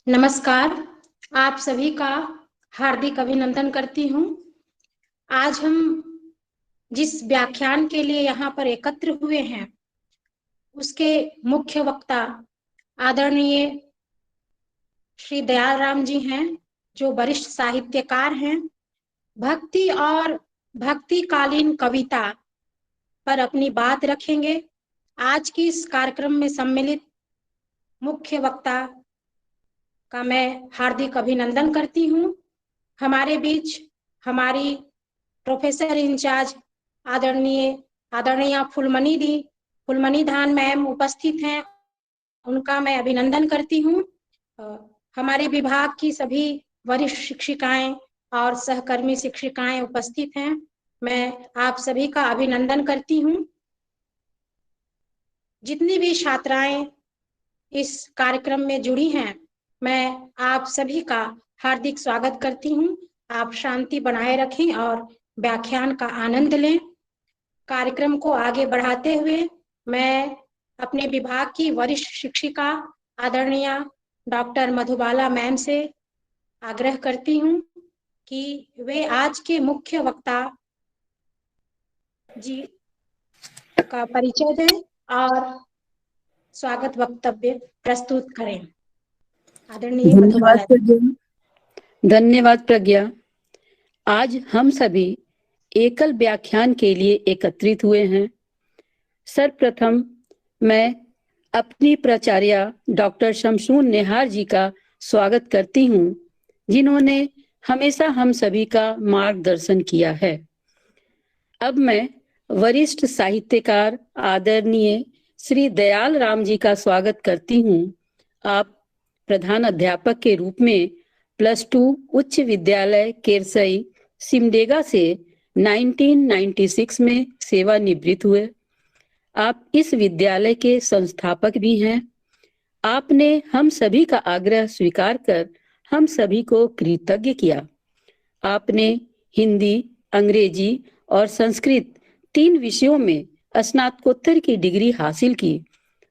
नमस्कार। आप सभी का हार्दिक अभिनंदन करती हूँ। आज हम जिस व्याख्यान के लिए यहाँ पर एकत्र हुए हैं उसके मुख्य वक्ता आदरणीय श्री दयाल राम जी हैं, जो वरिष्ठ साहित्यकार हैं। भक्ति और भक्तिकालीन कविता पर अपनी बात रखेंगे। आज की इस कार्यक्रम में सम्मिलित मुख्य वक्ता का मैं हार्दिक अभिनंदन करती हूँ। हमारे बीच हमारी प्रोफेसर इंचार्ज आदरणीय फुलमणि धान मैम उपस्थित हैं, उनका मैं अभिनंदन करती हूँ। हमारे विभाग की सभी वरिष्ठ शिक्षिकाएं और सहकर्मी शिक्षिकाएं उपस्थित हैं, मैं आप सभी का अभिनंदन करती हूँ। जितनी भी छात्राएं इस कार्यक्रम में जुड़ी हैं, मैं आप सभी का हार्दिक स्वागत करती हूँ। आप शांति बनाए रखें और व्याख्यान का आनंद लें। कार्यक्रम को आगे बढ़ाते हुए मैं अपने विभाग की वरिष्ठ शिक्षिका आदरणीय डॉक्टर मधुबाला मैम से आग्रह करती हूँ कि वे आज के मुख्य वक्ता जी का परिचय दें और स्वागत वक्तव्य प्रस्तुत करें। आदरणीय धन्यवाद मधुबाला। प्रज्ञा। धन्यवाद प्रज्ञा। आज हम सभी एकल व्याख्यान के लिए एकत्रित हुए हैं। सर्वप्रथम मैं अपनी प्राचार्य डॉक्टर शमशून नेहार जी का स्वागत करती हूँ, जिन्होंने हमेशा हम सभी का मार्गदर्शन किया है। अब मैं वरिष्ठ साहित्यकार आदरणीय श्री दयाल राम जी का स्वागत करती हूँ। आप प्रधान अध्यापक के रूप में +2 उच्च विद्यालय केरसई सिमडेगा से 1996 में सेवानिवृत्त हुए। आप इस विद्यालय के संस्थापक भी हैं। आपने हम सभी का आग्रह स्वीकार कर हम सभी को कृतज्ञ किया। आपने हिंदी, अंग्रेजी और संस्कृत 3 विषयों में स्नातकोत्तर की डिग्री हासिल की।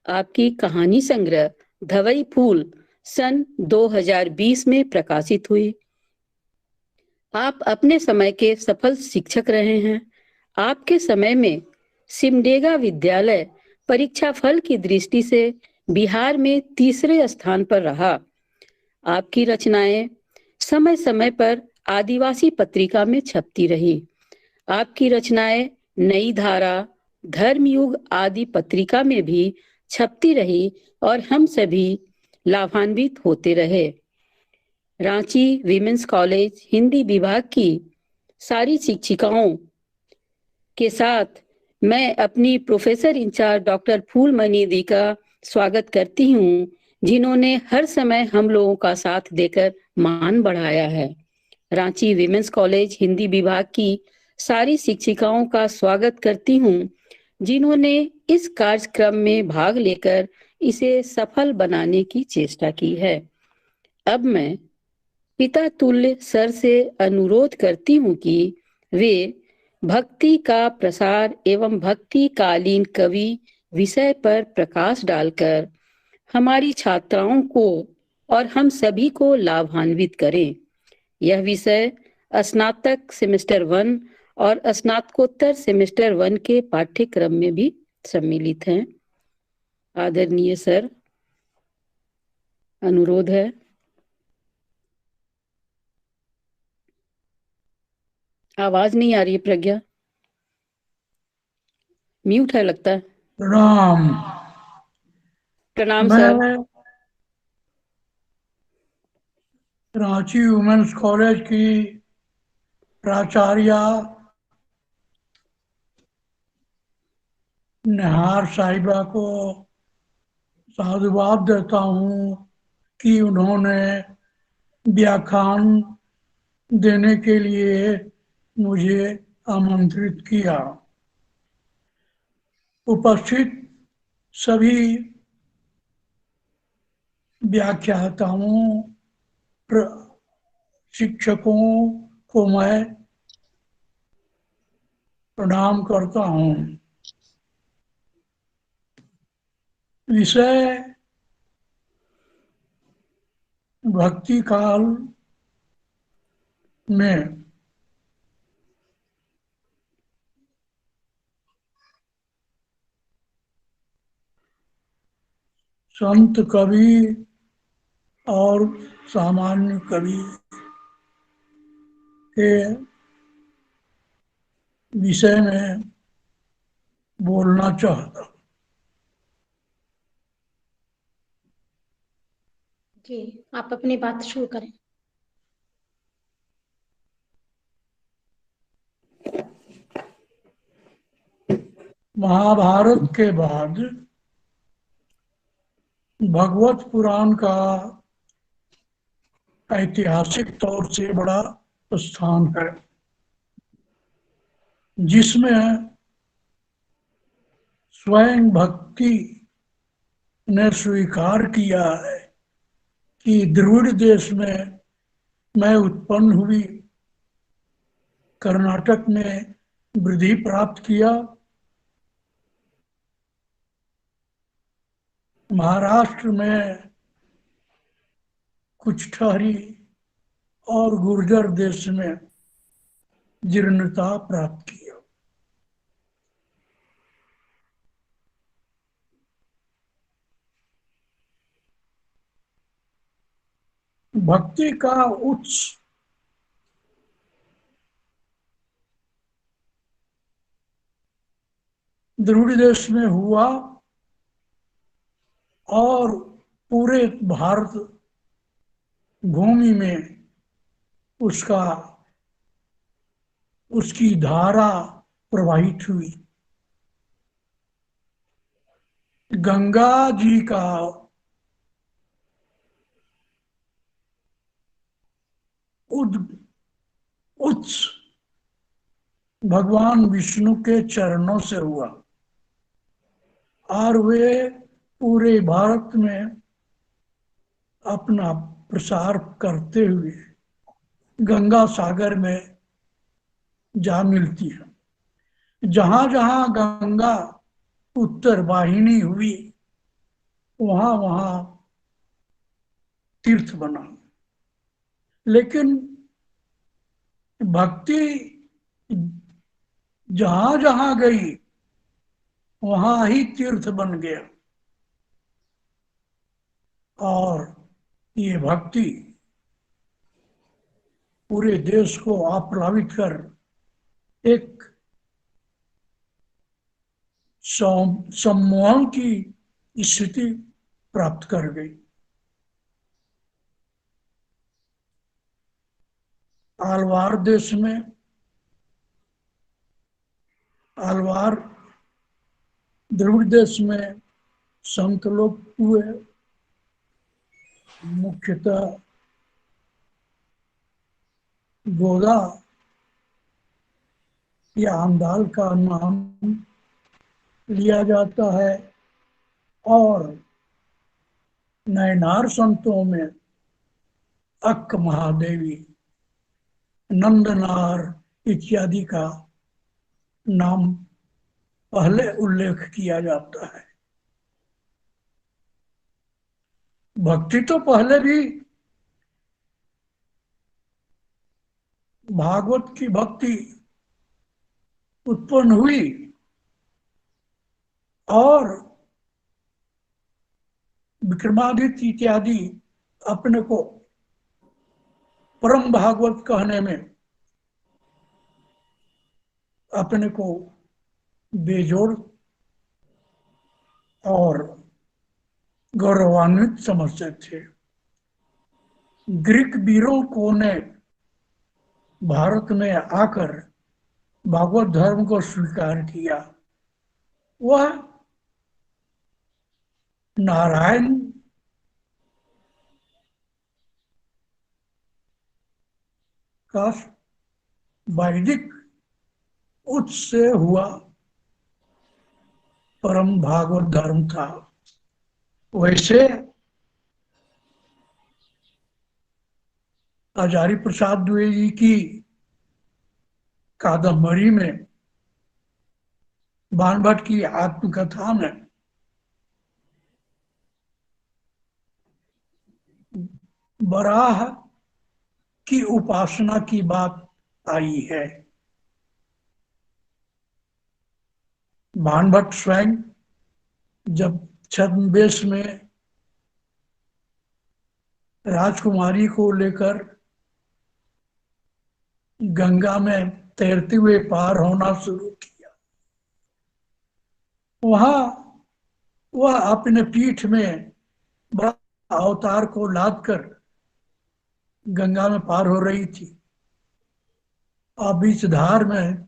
आपकी कहानी संग्रह धवई फूल सन 2020 में प्रकाशित हुई। आप अपने समय के सफल शिक्षक रहे हैं। आपके समय में सिमडेगा विद्यालय परीक्षा फल की दृष्टि से बिहार में तीसरे स्थान पर रहा। आपकी रचनाएं समय समय पर आदिवासी पत्रिका में छपती रही। आपकी रचनाएं नई धारा, धर्मयुग आदि पत्रिका में भी छपती रही और हम सभी लाभान्वित होते रहे। रांची विमेंस कॉलेज हिंदी विभाग की सारी शिक्षिकाओं के साथ मैं अपनी प्रोफेसर इंचार्ज डॉक्टर फूलमणि दी का स्वागत करती हूँ, जिन्होंने हर समय हम लोगों का साथ देकर मान बढ़ाया है। रांची विमेंस कॉलेज हिंदी विभाग की सारी शिक्षिकाओं का स्वागत करती हूँ, जिन्होंने इस कार्यक्रम में भाग लेकर इसे सफल बनाने की चेष्टा की है। अब मैं पिता तुल्य सर से अनुरोध करती हूँ कि वे भक्ति का प्रसार एवं भक्तिकालीन कवि विषय पर प्रकाश डालकर हमारी छात्राओं को और हम सभी को लाभान्वित करें। यह विषय स्नातक सेमेस्टर 1 और स्नातकोत्तर सेमेस्टर 1 के पाठ्यक्रम में भी सम्मिलित हैं। आदरणीय सर, अनुरोध है। आवाज नहीं आ रही है प्रज्ञा, म्यूट है लगता है। प्रणाम। प्रणाम सर। मैं रांची वुमेन्स कॉलेज की प्राचार्य निहार साहिबा को साधुवाद देता हूँ कि उन्होंने व्याख्यान देने के लिए मुझे आमंत्रित किया। उपस्थित सभी व्याख्याताओं, शिक्षकों को मैं प्रणाम करता हूँ। विषय भक्ति काल में संत कवि और सामान्य कवि के विषय में बोलना चाहता। जी, आप अपनी बात शुरू करें। महाभारत के बाद भगवत पुराण का ऐतिहासिक तौर से बड़ा स्थान है, जिसमें स्वयं भक्ति ने स्वीकार किया है कि द्रविड़ देश में मैं उत्पन्न हुई, कर्नाटक में वृद्धि प्राप्त किया, महाराष्ट्र में कुछ ठहरी और गुर्जर देश में जीर्णता प्राप्त किया। भक्ति का उच्च द्रविड़ देश में हुआ और पूरे भारत भूमि में उसकी धारा प्रवाहित हुई। गंगा जी का उच्च भगवान विष्णु के चरणों से हुआ और वे पूरे भारत में अपना प्रसार करते हुए गंगा सागर में जा मिलती है। जहां जहां गंगा उत्तर वाहिनी हुई वहां वहां तीर्थ बना, लेकिन भक्ति जहां जहां गई वहां ही तीर्थ बन गया और ये भक्ति पूरे देश को आप्लावित कर एक सम्मोहन की स्थिति प्राप्त कर गई। आलवार देश में आलवार द्रविड़ देश में संत लोग हुए, मुख्यतः गोदा या आंदाल का नाम लिया जाता है और नयनार संतों में अक्क महादेवी, नंदनार इत्यादि का नाम पहले उल्लेख किया जाता है। भक्ति तो पहले भी भागवत की भक्ति उत्पन्न हुई और विक्रमादित्य इत्यादि अपने को परम भागवत कहने में अपने को बेजोड़ और गौरवान्वित समझते थे। ग्रीक वीरों को ने भारत में आकर भागवत धर्म को स्वीकार किया। वह नारायण का वैदिक उच्च से हुआ परम भागवत धर्म था। वैसे आचार्य प्रसाद द्विवेदी की कादम्बरी में बाणभट्ट की आत्मकथा में वराह की उपासना की बात आई है। भानभट्ट स्वयं जब छद्मवेश में राजकुमारी को लेकर गंगा में तैरते हुए पार होना शुरू किया, वहां वह अपने पीठ में बड़ा अवतार को लादकर गंगा में पार हो रही थी और बीच धार में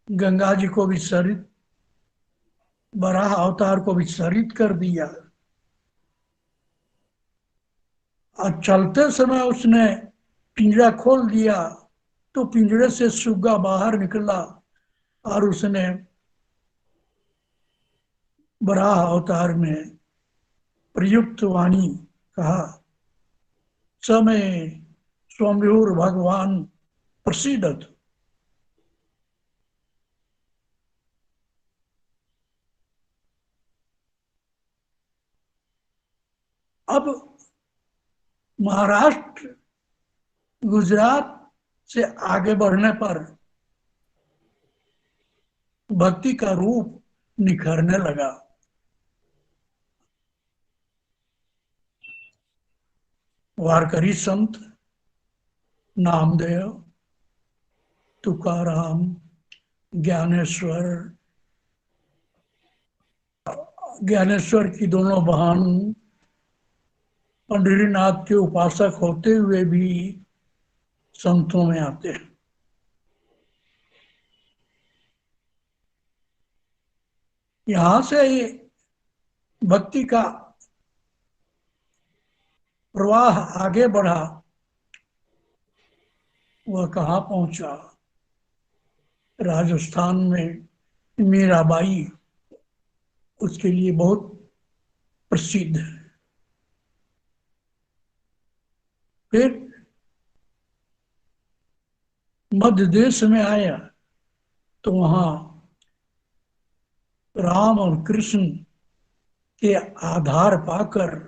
गंगा जी को विसर्जित, वराह अवतार को विसर्जित कर दिया और चलते समय उसने पिंजरा खोल दिया तो पिंजरे से सुग्गा बाहर निकला और उसने वराह अवतार में प्रयुक्त वाणी कहा, समय स्वयंभूर भगवान प्रसीदत। अब महाराष्ट्र गुजरात से आगे बढ़ने पर भक्ति का रूप निखरने लगा। वारकरी संत नामदेव, तुकाराम, ज्ञानेश्वर, ज्ञानेश्वर की दोनों बहन पंढरीनाथ के उपासक होते हुए भी संतों में आते हैं। यहां से ये भक्ति का प्रवाह आगे बढ़ा, वह कहाँ पहुंचा? राजस्थान में मीराबाई उसके लिए बहुत प्रसिद्ध है। फिर मध्य देश में आया तो वहां राम और कृष्ण के आधार पाकर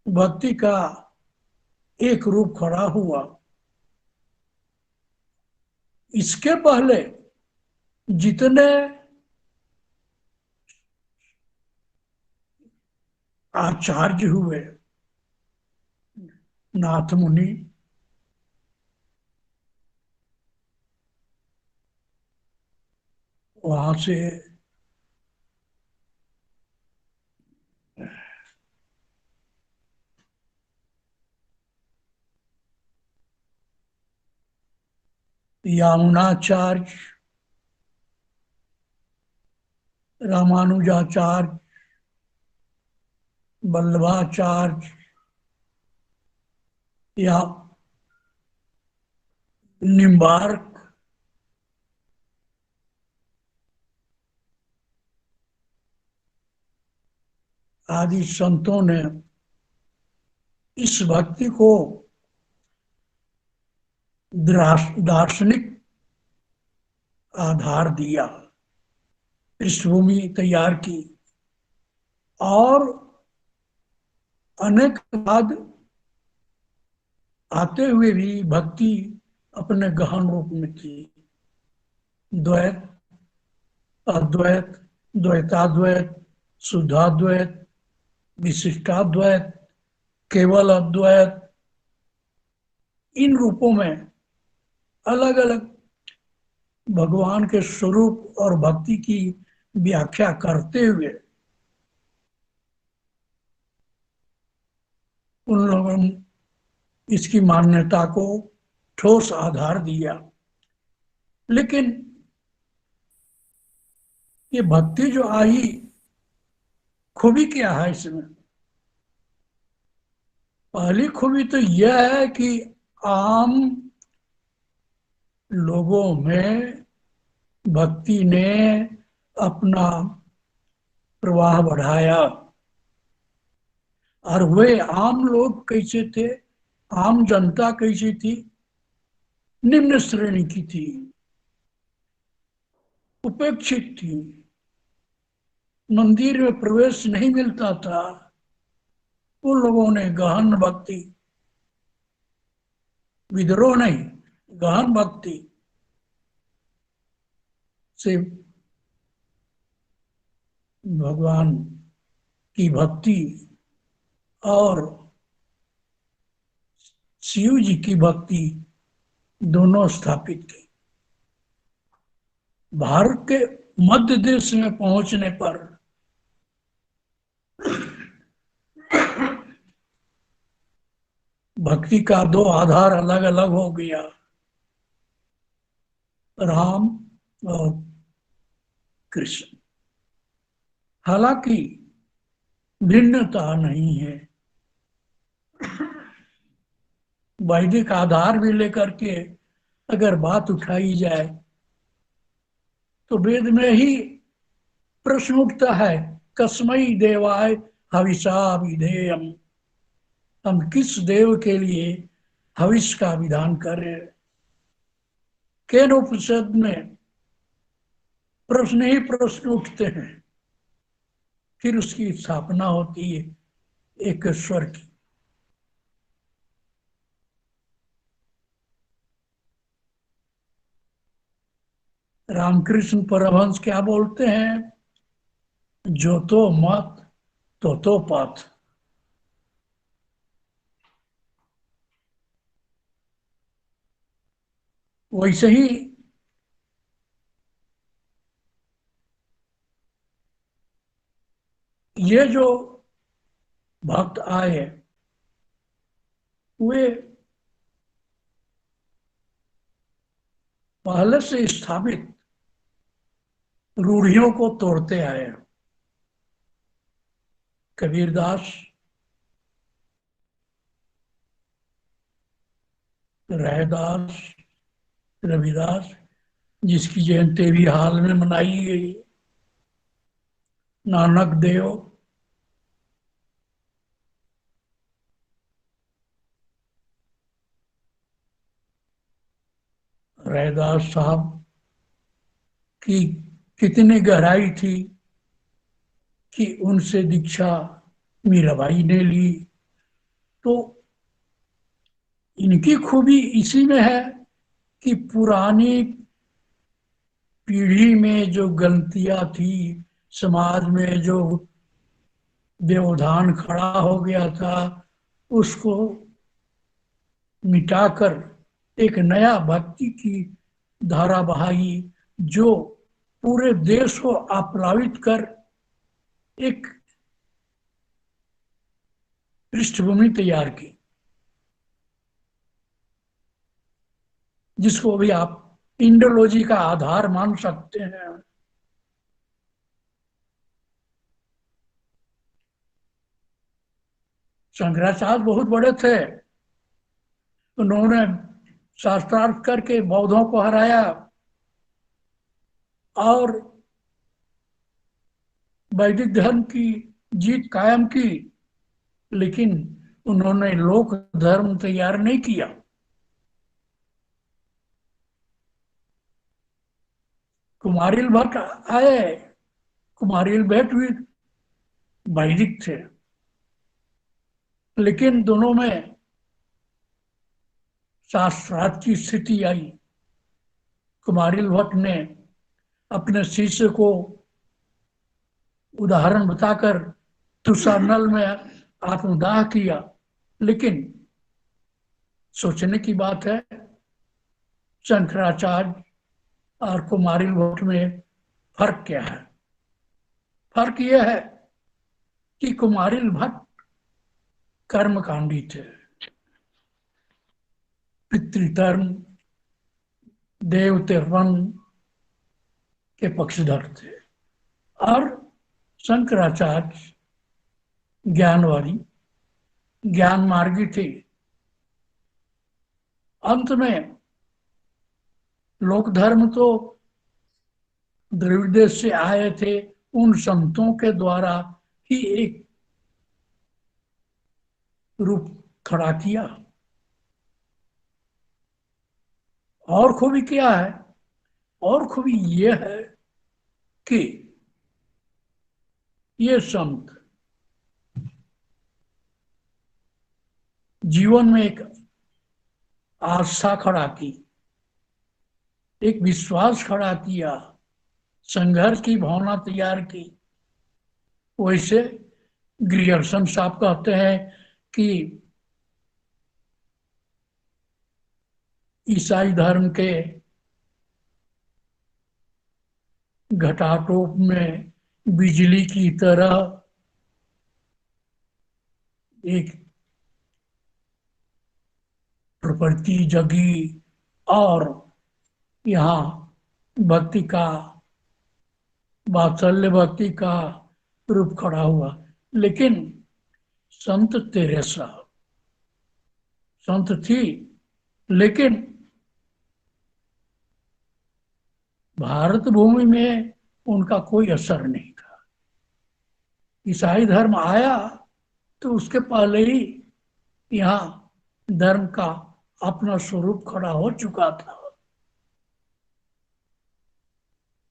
भक्ति का एक रूप खड़ा हुआ। इसके पहले जितने आचार्य हुए, नाथ मुनि, वहां से यामुनाचार्य, रामानुजाचार्य, वल्लभाचार्य या निम्बार्क, आदि संतों ने इस भक्ति को दार्शनिक आधार दिया, पृष्ठभूमि तैयार की और अनेक बाद आते हुए भी भक्ति अपने गहन रूप में की। द्वैत, अद्वैत, द्वैताद्वैत, शुद्धाद्वैत, विशिष्टाद्वैत, केवल अद्वैत, इन रूपों में अलग अलग भगवान के स्वरूप और भक्ति की व्याख्या करते हुए उन लोगों ने इसकी मान्यता को ठोस आधार दिया। लेकिन ये भक्ति जो आई, खूबी क्या है इसमें? पहली खूबी तो यह है कि आम लोगों में भक्ति ने अपना प्रवाह बढ़ाया। और वे आम लोग कैसे थे? आम जनता कैसी थी? निम्न श्रेणी की थी, उपेक्षित थी, मंदिर में प्रवेश नहीं मिलता था, उन लोगों ने गहन भक्ति, विद्रोह नहीं, गहन भक्ति से भगवान की भक्ति और शिव जी की भक्ति दोनों स्थापित की। भारत के मध्य देश में पहुंचने पर भक्ति का दो आधार अलग अलग हो गया, राम और कृष्ण। हालांकि भिन्नता नहीं है, वैदिक आधार भी लेकर के अगर बात उठाई जाए तो वेद में ही प्रश्न उठता है, कस्मै देवाय हविषा विधेयम, हम किस देव के लिए हविष का विधान करें। केनोपनिषद में प्रश्न ही प्रश्न उठते हैं, फिर उसकी स्थापना होती है एक ईश्वर की। रामकृष्ण परमहंस क्या बोलते हैं, जो तो मत तो पथ। वैसे ही ये जो भक्त आए वे पहले से स्थापित रूढ़ियों को तोड़ते आए। कबीरदास, रैदास, रविदास, जिसकी जयंती भी हाल में मनाई गई, नानक देव, रैदास साहब की कितनी गहराई थी कि उनसे दीक्षा मीराबाई ने ली। तो इनकी खूबी इसी में है कि पुरानी पीढ़ी में जो गलतियां थी, समाज में जो व्यवधान खड़ा हो गया था, उसको मिटाकर एक नया भक्ति की धारा बहाई, जो पूरे देश को आप्लावित कर एक पृष्ठभूमि तैयार की, जिसको भी आप इंडोलॉजी का आधार मान सकते हैं। शंकराचार्य बहुत बड़े थे, उन्होंने शास्त्रार्थ करके बौद्धों को हराया और वैदिक धर्म की जीत कायम की, लेकिन उन्होंने लोक धर्म तैयार नहीं किया। कुमारिल भट्ट आए, कुमारिल भट्ट भी वैदिक थे, लेकिन दोनों में शास्त्रार्थ की स्थिति आई। कुमारिल भट्ट ने अपने शिष्य को उदाहरण बताकर तुषार में आत्मदाह किया, लेकिन सोचने की बात है, शंकराचार्य और कुमारिल भट्ट में फर्क क्या है? फर्क यह है कि कुमारिल भट्ट कर्मकांडी थे, पितृधर्म, देवतर्पण के पक्षधर थे, और शंकराचार्य ज्ञानवादी, ज्ञान मार्गी थे। अंत में लोक धर्म तो द्रविड़ देश से आए थे, उन संतों के द्वारा ही एक रूप खड़ा किया। और खूबी क्या है? और खूबी ये है कि ये संत जीवन में एक आस्था खड़ा की, एक विश्वास खड़ा किया, संघर्ष की भावना तैयार की। वैसे ग्रियर्सन साहब कहते हैं कि ईसाई धर्म के घटाटोप में बिजली की तरह एक प्रवृत्ति जगी और यहाँ भक्ति का, वात्सल्य भक्ति का रूप खड़ा हुआ। लेकिन संत तेरेसा संत थी, लेकिन भारत भूमि में उनका कोई असर नहीं था। ईसाई धर्म आया तो उसके पहले ही यहाँ धर्म का अपना स्वरूप खड़ा हो चुका था।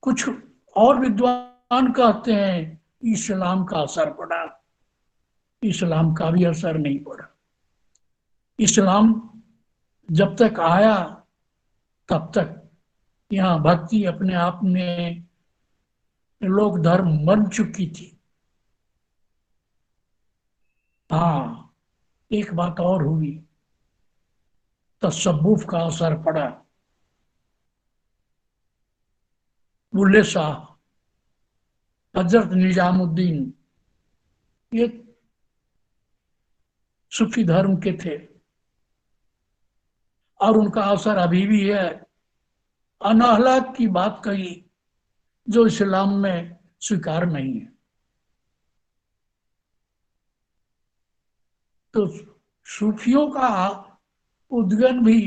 कुछ और विद्वान कहते हैं इस्लाम का असर पड़ा। इस्लाम का भी असर नहीं पड़ा। इस्लाम जब तक आया तब तक यहाँ भक्ति अपने आप में लोक धर्म बन चुकी थी। हाँ, एक बात और हुई, तसव्वुफ का असर पड़ा। बुल्ले शाह, हजरत निजामुद्दीन, ये सूफी धर्म के थे और उनका असर अभी भी है। अनहलाक की बात कही जो इस्लाम में स्वीकार नहीं है। तो सूफियों का उद्गम भी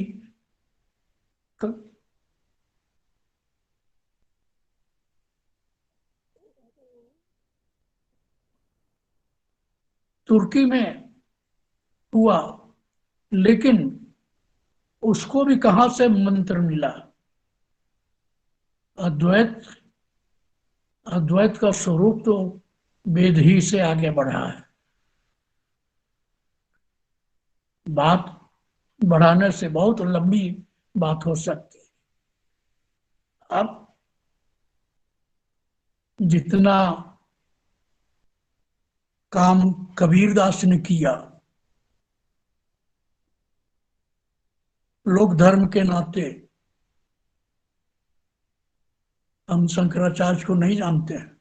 तुर्की में हुआ, लेकिन उसको भी कहां से मंत्र मिला? अद्वैत अद्वैत का स्वरूप तो वेद ही से आगे बढ़ा है। बात बढ़ाने से बहुत लंबी बात हो सकती है। अब जितना काम कबीरदास ने किया, लोक धर्म के नाते हम शंकराचार्य को नहीं जानते हैं।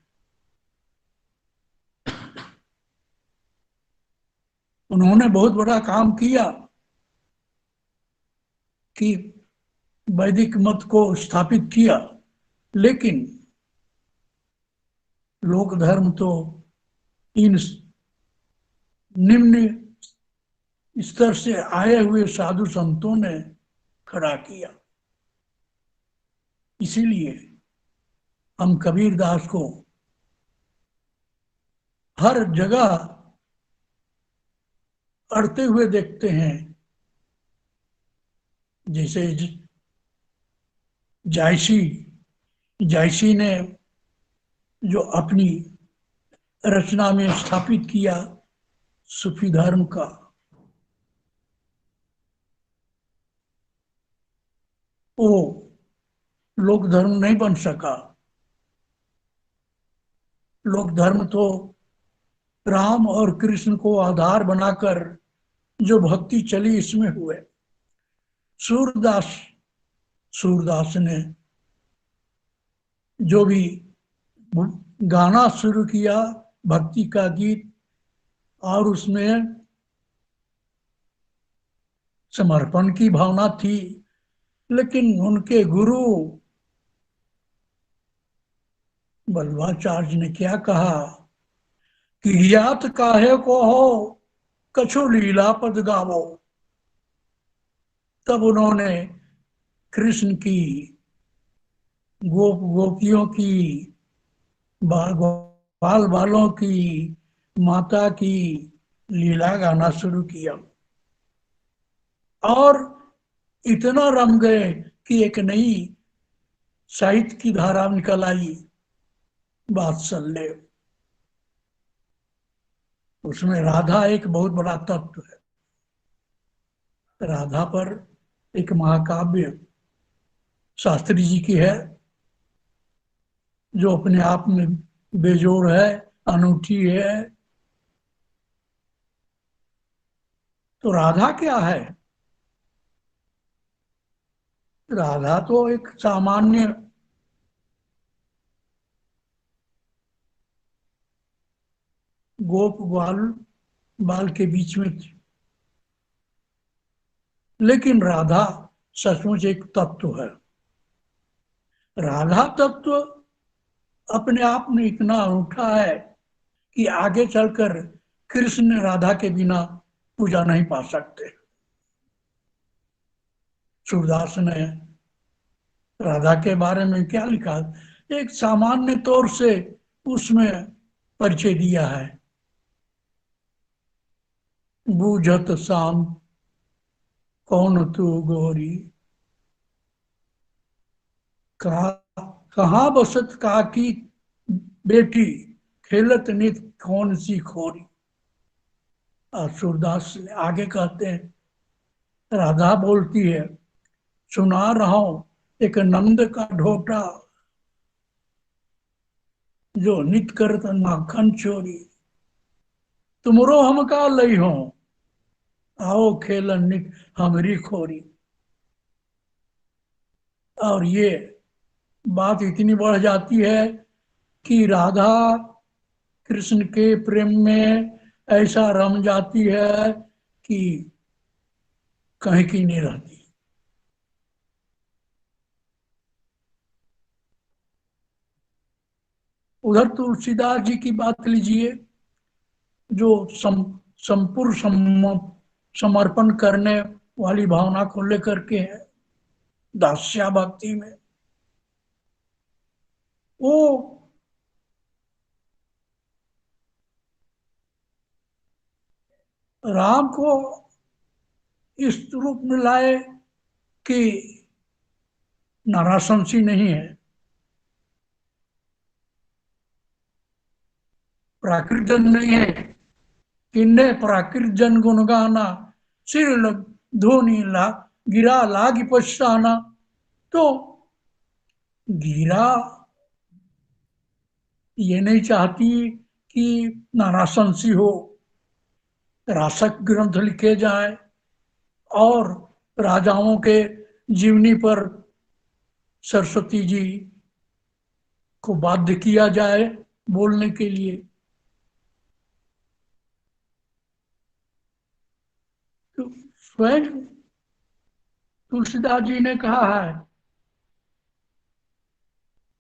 उन्होंने बहुत बड़ा काम किया कि वैदिक मत को स्थापित किया, लेकिन लोक धर्म तो इन निम्न स्तर से आए हुए साधु संतों ने खड़ा किया। इसीलिए हम कबीरदास को हर जगह अड़ते हुए देखते हैं। जैसे जायसी ने जो अपनी रचना में स्थापित किया सूफी धर्म का, वो लोक धर्म नहीं बन सका। लोक धर्म तो राम और कृष्ण को आधार बनाकर जो भक्ति चली इसमें हुए। सूरदास ने जो भी गाना शुरू किया भक्ति का गीत, और उसमें समर्पण की भावना थी, लेकिन उनके गुरु बल्लभाचार्य ने क्या कहा कि यात काहे को हो कछु लीला पद गावो। तब उन्होंने कृष्ण की, गोपियों की, बाल बालों की, माता की लीला गाना शुरू किया और इतना रम गए कि एक नई साहित्य की धारा निकल आई, वात्सल्य। उसमें राधा एक बहुत बड़ा तत्व है। राधा पर एक महाकाव्य शास्त्री जी की है, जो अपने आप में बेजोड़ है, अनूठी है। तो राधा क्या है? राधा तो एक सामान्य गोप ग्वाल बाल के बीच में थी, लेकिन राधा सचमुच एक तत्व है। राधा तत्व अपने आप में इतना अनूठा है कि आगे चलकर कृष्ण राधा के बिना पूजा नहीं पा सकते। सूरदास ने राधा के बारे में क्या लिखा, एक सामान्य तौर से उसमें परिचय दिया है। बूझत शाम कौन तू गोरी, कहा कहाँ बसत काकी बेटी, खेलत नित कौन सी खोरी। और सूरदास आगे कहते हैं, राधा बोलती है, सुना रहा हूं एक नंद का ढोटा, जो नित करत माखन चोरी, तुमरो हम का लई हो, आओ खेलन नित हमरी खोरी। और ये बात इतनी बढ़ जाती है कि राधा कृष्ण के प्रेम में ऐसा रम जाती है कि कहीं की नहीं रहती। उधर तुलसीदास जी की बात लीजिए, जो संपूर्ण समर्पण करने वाली भावना को लेकर के है, दास्या भक्ति में। वो राम को इस रूप में लाए कि नाराशंसी नहीं है, प्राकृत जन नहीं है, किन्ने प्राकृत जन गुण गाना, सिर लग धोनी ला गिरा लागी पछताना। तो गिरा ये नहीं चाहती कि नाराशंसी हो, रासक ग्रंथ लिखे जाए और राजाओं के जीवनी पर सरस्वती जी को बाध्य किया जाए बोलने के लिए। तो स्वयं तुलसीदास जी ने कहा है,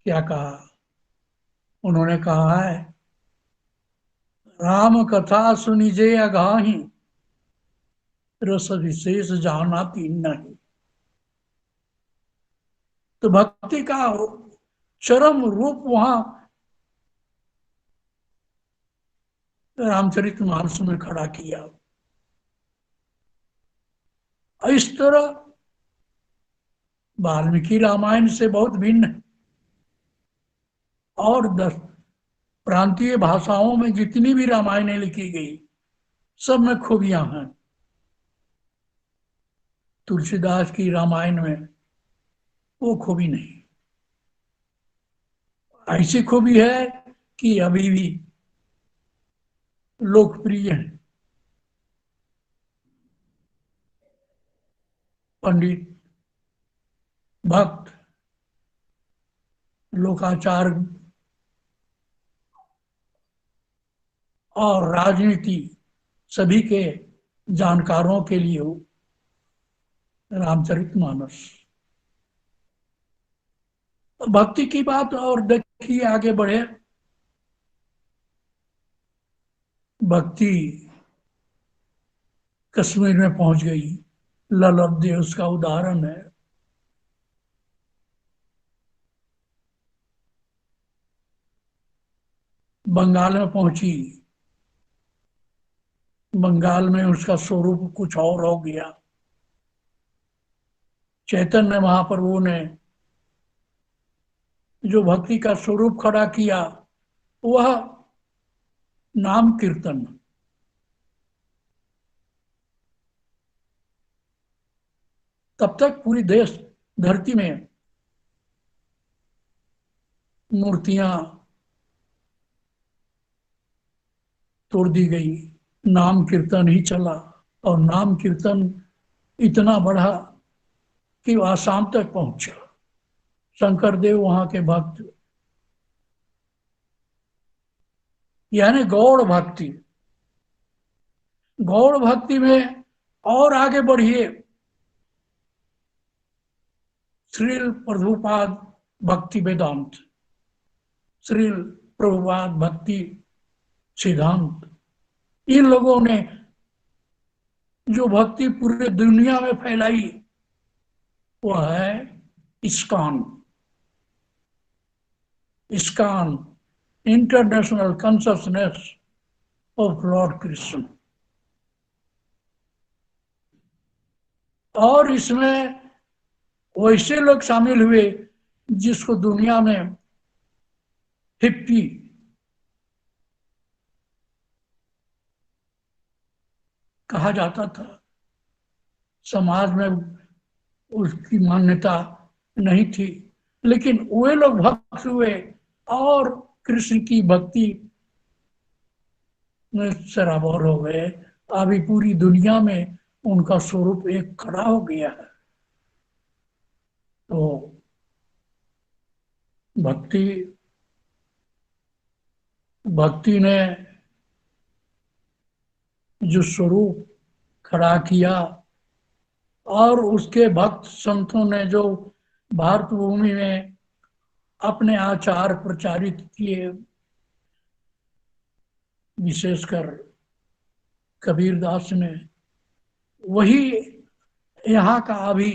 क्या कहा, उन्होंने कहा है, राम कथा सुनिजे अगाही, रस विशेष जाना तीन नहीं। तो भक्ति का चरम रूप वहां रामचरितमानस में खड़ा किया। इस तरह वाल्मीकि रामायण से बहुत भिन्न है, और 10 प्रांतीय भाषाओं में जितनी भी रामायणें लिखी गई, सब में खूबियां हैं। तुलसीदास की रामायण में वो खूबी नहीं, ऐसी खूबी है कि अभी भी लोकप्रिय है। पंडित, भक्त, लोकाचार और राजनीति सभी के जानकारों के लिए हो रामचरितमानस। भक्ति की बात और देखिए आगे बढ़े। भक्ति कश्मीर में पहुंच गई, ललब देव उसका उदाहरण है। बंगाल में पहुंची, बंगाल में उसका स्वरूप कुछ और हो गया। चैतन्य महाप्रभु ने जो भक्ति का स्वरूप खड़ा किया, वह नाम कीर्तन। तब तक पूरी देश धरती में मूर्तियां तोड़ दी गई, नाम कीर्तन ही चला, और नाम कीर्तन इतना बढ़ा कि आसाम तक पहुंचा। शंकर देव वहां के भक्त, यानी गौड़ भक्ति, गौड़ भक्ति में और आगे बढ़िए, श्रील प्रभुपाद भक्ति वेदांत, श्रील प्रभुपाद भक्ति सिद्धांत, इन लोगों ने जो भक्ति पूरे दुनिया में फैलाई वह है ISKCON. ISKCON, international consciousness of Lord Krishna. और इसमें वैसे लोग शामिल हुए जिसको दुनिया में हिप्पी कहा जाता था। समाज में उसकी मान्यता नहीं थी, लेकिन वे लोग भक्त हुए और कृष्ण की भक्ति में सराबोर हो गए। अभी पूरी दुनिया में उनका स्वरूप एक खड़ा हो गया है। तो भक्ति ने जो स्वरूप खड़ा किया और उसके भक्त संतों ने जो भारत भूमि में अपने आचार प्रचारित किए, विशेषकर कबीरदास ने, वही यहाँ का अभी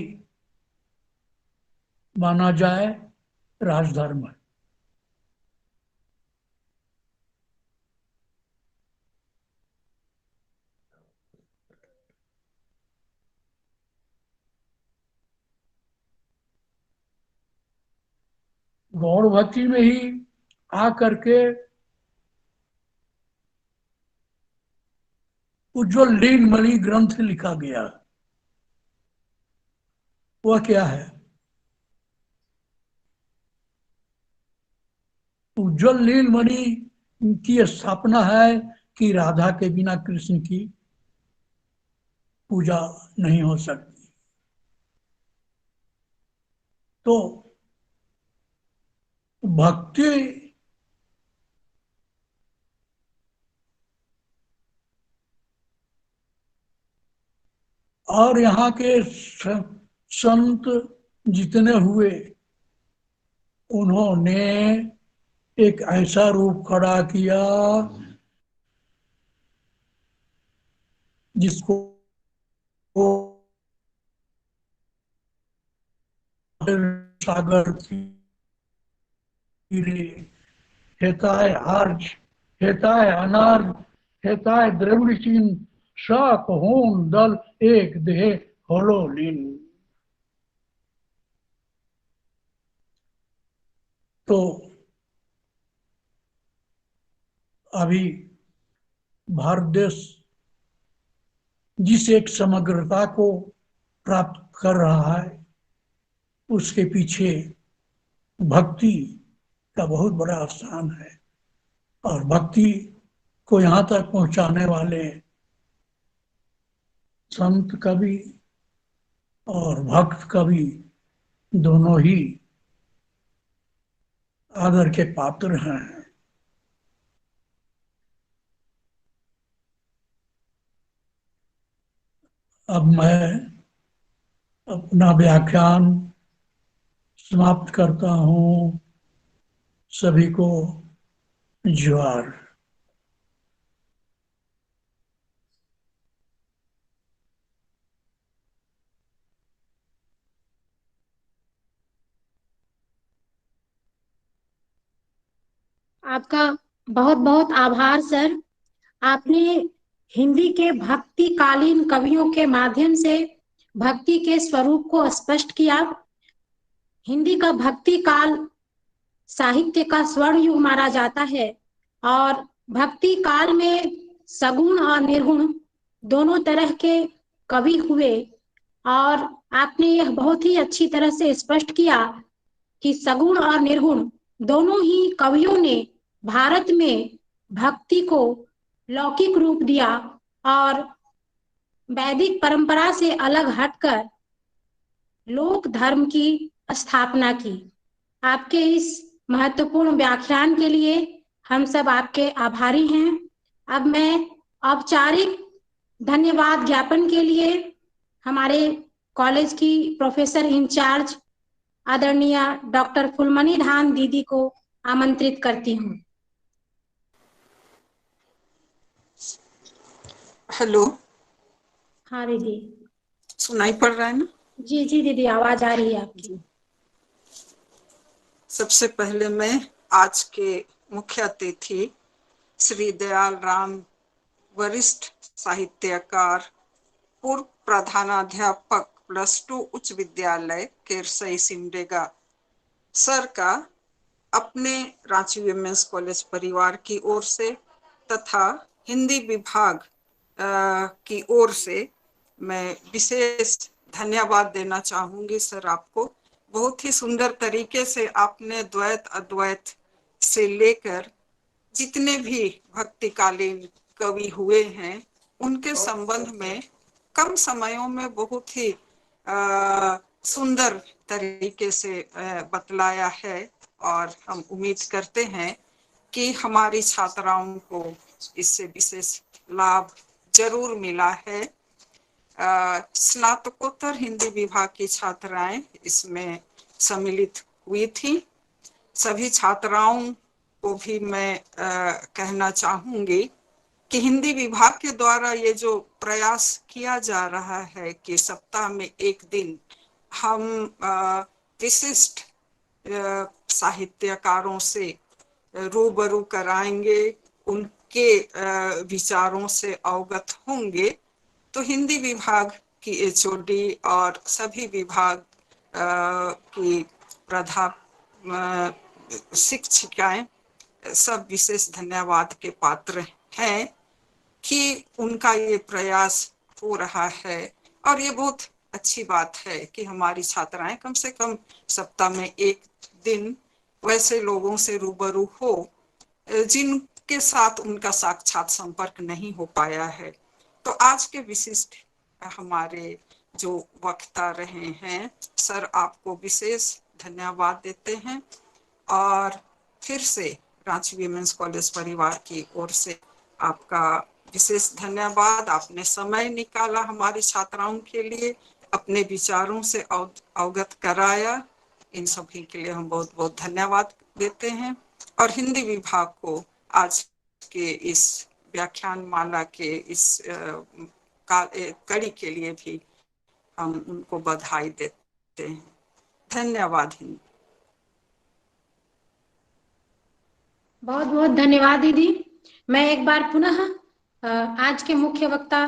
माना जाए राजधर्म है। गौड़ भक्ति में ही आकर के उज्ज्वल लीलमणि ग्रंथ लिखा गया। वह क्या है? उज्ज्वल लीलमणि की स्थापना है कि राधा के बिना कृष्ण की पूजा नहीं हो सकती। तो भक्ति और यहाँ के संत जितने हुए, उन्होंने एक ऐसा रूप खड़ा किया जिसको सागर हेताय आर्ज, हेताय अनार्ज, हेताय द्रविड़चीन, शाक होन दल एक देह होलो लीन। तो अभी भारत देश जिस एक समग्रता को प्राप्त कर रहा है, उसके पीछे भक्ति का बहुत बड़ा स्थान है। और भक्ति को यहाँ तक पहुँचाने वाले संत कवि और भक्त कवि दोनों ही आदर के पात्र हैं। अब मैं अपना व्याख्यान समाप्त करता हूँ। सभी को जोहार। आपका बहुत बहुत आभार सर। आपने हिंदी के भक्तिकालीन कवियों के माध्यम से भक्ति के स्वरूप को स्पष्ट किया। हिंदी का भक्ति काल साहित्य का स्वर्ण युग माना जाता है और भक्ति काल में सगुण और निर्गुण दोनों तरह के कवि हुए और आपने यह बहुत ही अच्छी तरह से स्पष्ट किया कि सगुण और निर्गुण दोनों ही कवियों ने भारत में भक्ति को लौकिक रूप दिया और वैदिक परंपरा से अलग हटकर लोक धर्म की स्थापना की। आपके इस महत्वपूर्ण व्याख्यान के लिए हम सब आपके आभारी हैं। अब मैं औपचारिक धन्यवाद ज्ञापन के लिए हमारे कॉलेज की प्रोफेसर इंचार्ज आदरणीय डॉक्टर फुलमणि धान दीदी को आमंत्रित करती हूँ। हेलो। हाँ दीदी, सुनाई पड़ रहा है ना? जी जी दीदी, आवाज आ रही है आपकी। सबसे पहले मैं आज के मुख्य अतिथि श्री दयाल राम, वरिष्ठ साहित्यकार, पूर्व प्रधानाध्यापक +2 उच्च विद्यालय केरसई सिमडेगा सर का अपने रांची विमेंस कॉलेज परिवार की ओर से तथा हिंदी विभाग की ओर से मैं विशेष धन्यवाद देना चाहूंगी। सर, आपको बहुत ही सुंदर तरीके से आपने द्वैत अद्वैत से लेकर जितने भी भक्तिकालीन कवि हुए हैं उनके संबंध में कम समयों में बहुत ही सुंदर तरीके से बतलाया है और हम उम्मीद करते हैं कि हमारी छात्राओं को इससे विशेष लाभ जरूर मिला है। स्नातकोत्तर हिंदी विभाग की छात्राएं इसमें सम्मिलित हुई थी। सभी छात्राओं को भी मैं कहना चाहूंगी कि हिंदी विभाग के द्वारा ये जो प्रयास किया जा रहा है कि सप्ताह में एक दिन हम विशिष्ट साहित्यकारों से रूबरू कराएंगे, उनके विचारों से अवगत होंगे, तो हिंदी विभाग की एचओडी और सभी विभाग की शिक्षिकाएं सब विशेष धन्यवाद के पात्र हैं कि उनका ये प्रयास हो रहा है। और ये बहुत अच्छी बात है कि हमारी छात्राएं कम से कम सप्ताह में एक दिन वैसे लोगों से रूबरू हो जिनके साथ उनका साक्षात संपर्क नहीं हो पाया है। तो आज के विशिष्ट हमारे जो वक्ता रहे हैं, सर आपको विशेष धन्यवाद देते हैं और फिर से रांची विमेंस कॉलेज परिवार की ओर से आपका विशेष धन्यवाद। आपने समय निकाला हमारी छात्राओं के लिए, अपने विचारों से अवगत कराया। इन सभी के लिए हम बहुत बहुत धन्यवाद देते हैं और हिंदी विभाग को आज के इस व्याख्यान माला के इस कड़ी के लिए भी हम उनको बधाई देते हैं। धन्यवाद। हिंदी बहुत बहुत धन्यवाद दीदी। मैं एक बार पुनः आज के मुख्य वक्ता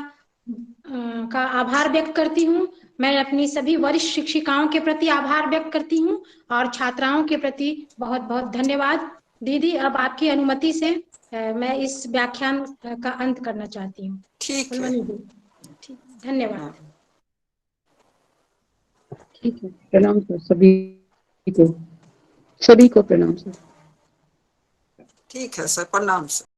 का आभार व्यक्त करती हूँ। मैं अपनी सभी वरिष्ठ शिक्षिकाओं के प्रति आभार व्यक्त करती हूँ और छात्राओं के प्रति बहुत बहुत धन्यवाद। दीदी, अब आपकी अनुमति से मैं इस व्याख्यान का अंत करना चाहती हूँ। ठीक है। ठीक, धन्यवाद। ठीक है, प्रणाम सर। सभी को प्रणाम सर। ठीक है सर, प्रणाम सर।